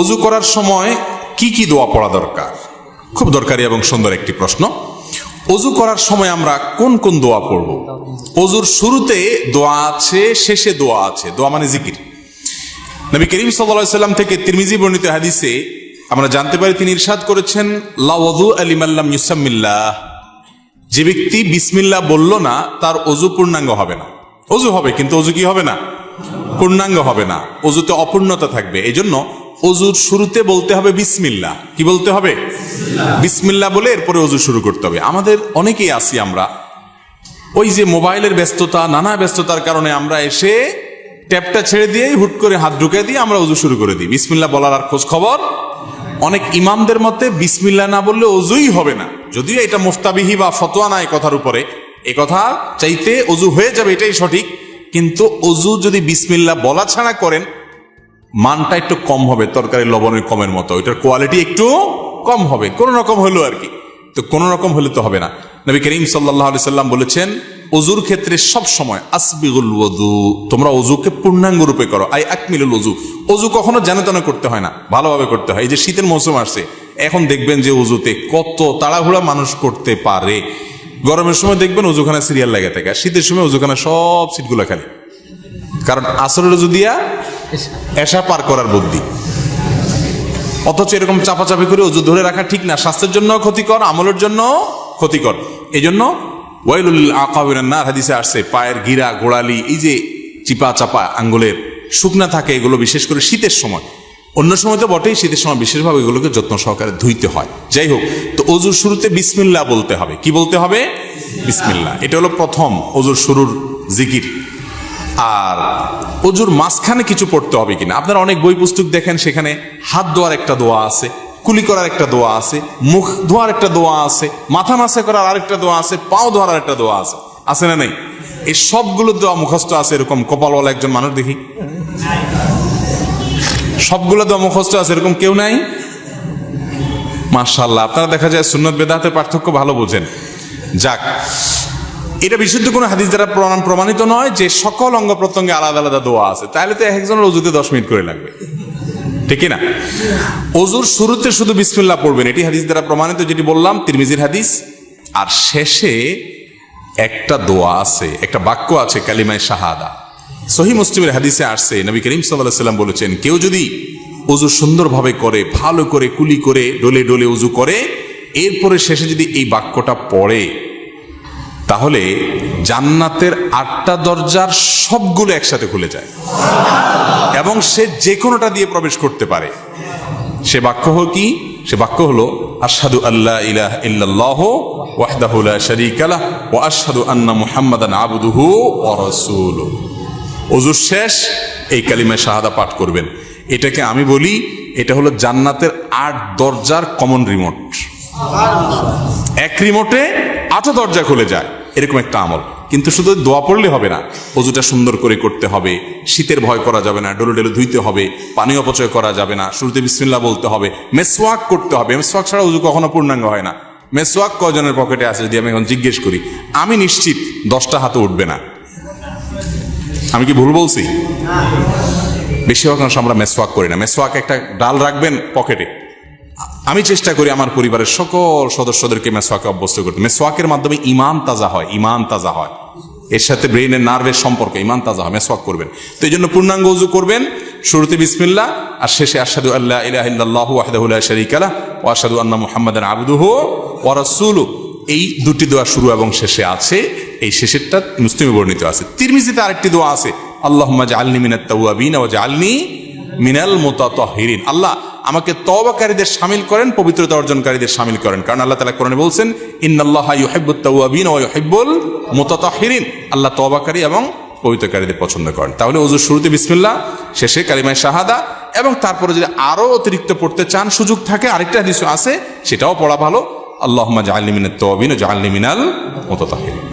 ওযু করার সময় কি কি দোয়া পড়া দরকার? খুব দরকারি এবং সুন্দর একটি প্রশ্ন। ওযু করার সময় আমরা কোন কোন দোয়া পড়ব? ওযুর শুরুতে দোয়া আছে, শেষে দোয়া আছে। দোয়া মানে জিকির। নবী করিম সাল্লাল্লাহু আলাইহি সাল্লাম থেকে তিরমিজি বর্ণিত হাদিসে আমরা জানতে পারি, তিনি ইরশাদ করেছেন, লা ওযু লিমান লাম ইউসাম্মিল্লাহ। যে ব্যক্তি বিসমিল্লাহ বলল না, তার ওযু পূর্ণাঙ্গ হবে না। ওযু হবে কিন্তু ওযু কি হবে না? পূর্ণাঙ্গ হবে না। ওযুতে অপূর্ণতা থাকবে। এজন্য ওযুর শুরুতে বলতে হবে বিসমিল্লাহ। কি বলতে হবে? বিসমিল্লাহ বলে এরপরে ওযু শুরু করতে হবে। আমাদের অনেকেই আছি, আমরা ওই যে মোবাইলের ব্যস্ততা, নানা ব্যস্ততার কারণে আমরা এসে ট্যাপটা ছেড়ে দিয়েই হুট করে হাত ঢুকে দিয়ে আমরা ওযু শুরু করে দিই। বিসমিল্লাহ বলার আর খোঁজ খবর। অনেক ইমামদের মতে বিসমিল্লাহ না বললে ওযুই হবে না। যদিও এটা মুফতাবিহি বা ফতোয়া না এই কথার উপরে, এই কথা চাইতে ওযু হয়ে যাবে এটাই সঠিক, কিন্তু ওযু যদি বিসমিল্লাহ বলা ছাড়া করেন, মানটা একটু কম হবে, তরকারি লবণের কমের মতো, এটার কোয়ালিটি একটু কম হবে। কোন রকম হলো আর কি। তো কোন রকম হলে তো হবে না। নবী করিম সাল্লাল্লাহু আলাইহি সাল্লাম বলেছেন, ওযুর ক্ষেত্রে সব সময় আসবিগুল ওযু, তোমরা ওযুকে পূর্ণাঙ্গ রূপে করো। আই আকমিলুল ওযু। ওযু কখনো যেন তেন করতে হয় না, ভালোভাবে করতে হয়। এই যে শীতের মৌসুম আসছে, এখন দেখবেন যে ওযুতে কত তাড়াহুড়া মানুষ করতে পারে। গরমের সময় দেখবেন ওযুখানা সিরিয়াল লাগে থাকে, আর শীতের সময় ওযুখানা সব সিটগুলো খালি। কারণ আসরের ওযু দিয়া এশা পার করার বুদ্ধি। অথচ এরকম চাপাচাপি করে ওযু ধরে রাখা ঠিক না, স্বাস্থ্যের জন্য ক্ষতিকর, আমলের জন্য ক্ষতিকর। এই জন্য ওয়াইলুল আকাবিরান নার হাদিসে আসছে, পায়ের গিরা, গোড়ালি, এই যে চিপা চাপা আঙ্গুলের শুকনা থাকে, এগুলো বিশেষ করে শীতের সময়, অন্য সময় তো বটেই, শীতের সময় বিশেষভাবে এগুলোকে যত্ন সহকারে ধুইতে হয়। যাই হোক, তো ওযুর শুরুতে বিসমিল্লাহ বলতে হবে। কি বলতে হবে? বিসমিল্লাহ। এটা হলো প্রথম ওযুর শুরুর জিকির। আর ওযুর মাঝখানে কিছু পড়তে হবে কিনা, আপনারা অনেক বই পুস্তক দেখেন, সেখানে হাত ধোয়ার একটা দোয়া আছে, কুলি করার একটা দোয়া আছে, মুখ ধোয়ার একটা দোয়া আছে, মাথা মাসে করার আরেকটা দোয়া আছে, পাও ধোয়ার আরেকটা দোয়া আছে। আছে না নেই? এই সবগুলো দোয়া মুখস্থ আছে। এরকম কপালওয়ালা একজন মানুষ দেখি, সবগুলো দোয়া মুখস্থ আছে, এরকম কেউ নাই? মাশাআল্লাহ। আপনারা দেখা যায় সুন্নত বেদাতের পার্থক্য ভালো বোঝেন। যাক, এটা বিশুদ্ধ কোনো হাদিস দ্বারা প্রমাণিত নয় যে সকল অঙ্গ প্রত্যঙ্গে আলাদা আলাদা দোয়া আছে। তাহলে তো একজনের ওযুতে 10 মিনিট করে লাগবে, ঠিক না? ওযুর শুরুতে শুধু বিসমিল্লাহ পড়বেন, এটি হাদিস দ্বারা প্রমাণিত, যেটি বললাম তিরমিজির হাদিস। আর শেষে একটা দোয়া আছে, একটা বাক্য আছে, কালিমায়ে শাহাদা। সহিহ মুসলিমের হাদিসে আসছে, নবী করিম সাল্লাল্লাহু আলাইহি সাল্লাম বলেছেন, কেউ যদি ওযু সুন্দরভাবে করে, ভালো করে কুলি করে, ডলে ডলে ওযু করে, এরপরে শেষে যদি এই বাক্যটা পড়ে, তাহলে জান্নাতের 8টা দরজার সবগুলো একসাথে খুলে যায় এবং সে যে কোনোটা দিয়ে প্রবেশ করতে পারে। সে বাক্য হলো কি? সে বাক্য হলো আশহাদু আল্লা ইলাহা ইল্লাল্লাহু ওয়াহদাহু লা শারীকা লাহু ওয়া আশহাদু আন্না মুহাম্মাদান আবদুহু ওয়া রাসূলুহু। ওযুর শেষ এই কালিমা শাহাদা পাঠ করবেন। এটাকে আমি বলি, এটা হলো জান্নাতের 8 দরজার কমন রিমোট। এক রিমোটে 8 দরজা খুলে যায়, এরকম একটা আমল। কিন্তু শুধু দোয়া পড়লে হবে না, ওযুটা সুন্দর করে করতে হবে, শীতের ভয় করা যাবে না, ডলে ডলে ধুইতে হবে, পানি অপচয় করা যাবে না, শুরুতে বিসমিল্লাহ বলতে হবে, মেসওয়াক করতে হবে। মেসওয়াক ছাড়া ওযু কখনো পূর্ণাঙ্গ হয় না। মেসওয়াক কয়জনের পকেটে আছে যদি আমি এখন জিজ্ঞেস করি? আমি নিশ্চিত 10টা হাতে উঠবে না। আমি কি ভুল বলছি? বেশিরভাগ মানুষ আমরা মেসওয়াক করি না। মেসওয়াক একটা ডাল রাখবেন পকেটে। আমি চেষ্টা করি আমার পরিবারের সকল সদস্যদেরকে মেসওয়াকে অভ্যস্ত করতে। মেসওয়াকের মাধ্যমে ঈমান তাজা হয়, ঈমান তাজা হয়, এর সাথে ব্রেইনের নার্ভের সম্পর্ক, ঈমান তাজা হয়। মেসওয়াক করবেন। তো এই জন্য পূর্ণাঙ্গ ওযু করবেন, শুরুতে বিসমিল্লাহ আর শেষে আশহাদু আল্লা ইলাহা ইল্লাল্লাহু ওয়াহদাহু লা শারীকা লাহু ওয়া আশহাদু আন্না মুহাম্মাদান আবদুহু ওয়া রাসূলুহু। এই দুটি দোয়া শুরু এবং শেষে আছে। এই শেষেরটা মুসলিমে বর্ণিত আছে। তিরমিজিতে আরেকটি দোয়া আছে, আল্লাহুম্মা জাআলনি মিনাত তাওয়াবিন ওয়া জাআলনি মিনাল মুতাতাহহিরিন। আল্লাহ আমাকে তওবাকারীদের শামিল করেন, পবিত্রতা অর্জনকারীদের শামিল করেন। কারণ আল্লাহ তাআলা কোরআনে বলছেন, ইন্নাল্লাহা ইউহিব্বুত তাওয়াবিন ওয়া ইউহিব্বুল মুতাতাহহিরিন। আল্লাহ তওবাকারী এবং পবিত্রকারীদের পছন্দ করেন। তাহলে ওযুর শুরুতে বিসমিল্লাহ, শেষে কালিমায়ে শাহাদা, এবং তারপরে যদি আরো অতিরিক্ত পড়তে চান, সুযোগ থাকে, আরেকটা হাদিস আছে, সেটাও পড়া ভালো, আল্লাহুম্মা জাআলনি মিনাত তাওয়াবিন ওয়া জাআলনি মিনাল মুতাতাহহিরিন।